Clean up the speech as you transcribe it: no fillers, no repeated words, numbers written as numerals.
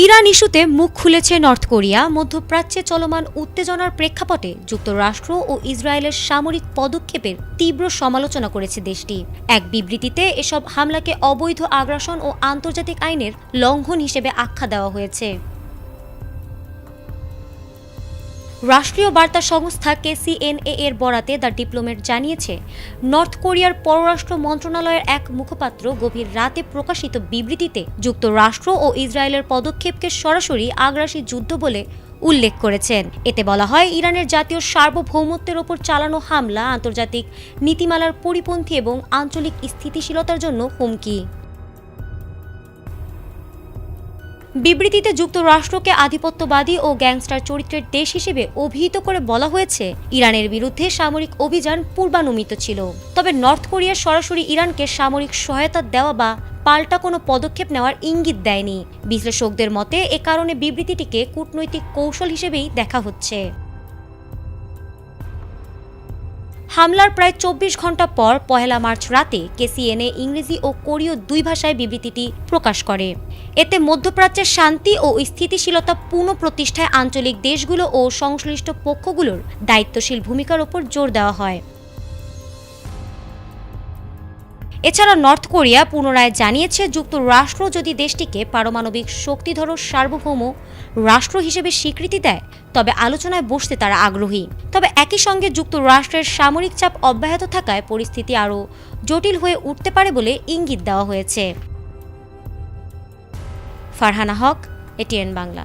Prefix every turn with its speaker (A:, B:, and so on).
A: Iran ইস্যুতে মুখ খুলেছে নর্থ কোরিয়া। মধ্যপ্রাচ্যে চলমান উত্তেজনার প্রেক্ষাপটে যুক্তরাষ্ট্র ও ইসরায়েলের সামরিক পদক্ষেপের তীব্র সমালোচনা করেছে দেশটি। এক বিবৃতিতে এসব হামলাকে অবৈধ আগ্রাসন ও আন্তর্জাতিক আইনের লঙ্ঘন হিসেবে আখ্যা দেওয়া হয়েছে। রাষ্ট্রীয় বার্তা সংস্থা KCNA এর বরাতে দ্য ডিপ্লোমেট জানিয়েছে, নর্থ কোরিয়ার পররাষ্ট্র মন্ত্রণালয়ের এক মুখপাত্র গভীর রাতে প্রকাশিত বিবৃতিতে যুক্তরাষ্ট্র ও ইসরায়েলের পদক্ষেপকে সরাসরি আগ্রাসী যুদ্ধ বলে উল্লেখ করেছেন। এতে বলা হয়, ইরানের জাতীয় সার্বভৌমত্বের ওপর চালানো হামলা আন্তর্জাতিক নীতিমালার পরিপন্থী এবং আঞ্চলিক স্থিতিশীলতার জন্য হুমকি। বিবৃতিতে যুক্তরাষ্ট্রকে আধিপত্যবাদী ও গ্যাংস্টার চরিত্রের দেশ হিসেবে অভিহিত করে বলা হয়েছে, ইরানের বিরুদ্ধে সামরিক অভিযান পূর্বানুমিত ছিল, তবে নর্থ কোরিয়া সরাসরি ইরানকে সামরিক সহায়তা দেওয়া বা পাল্টা কোনো পদক্ষেপ নেওয়ার ইঙ্গিত দেয়নি। বিশ্লেষকদের মতে এ কারণে বিবৃতিটিকে কূটনৈতিক কৌশল হিসেবেই দেখা হচ্ছে। হামলার প্রায় ২৪ ঘণ্টা পর ১ মার্চ রাতে KCNA ইংরেজি ও কোরীয় দুই ভাষায় বিবৃতিটি প্রকাশ করে। এতে মধ্যপ্রাচ্যের শান্তি ও স্থিতিশীলতা পুনঃপ্রতিষ্ঠায় আঞ্চলিক দেশগুলো ও সংশ্লিষ্ট পক্ষগুলোর দায়িত্বশীল ভূমিকার ওপর জোর দেওয়া হয়। এছাড়া নর্থ কোরিয়া পুনরায় জানিয়েছে, যুক্তরাষ্ট্র যদি দেশটিকে পারমাণবিক শক্তিধর সার্বভৌম রাষ্ট্র হিসেবে স্বীকৃতি দেয় তবে আলোচনায় বসতে তারা আগ্রহী। তবে একই সঙ্গে যুক্তরাষ্ট্রের সামরিক চাপ অব্যাহত থাকায় পরিস্থিতি আরও জটিল হয়ে উঠতে পারে বলে ইঙ্গিত দেওয়া হয়েছে। ফারহানা হক, ATN বাংলা।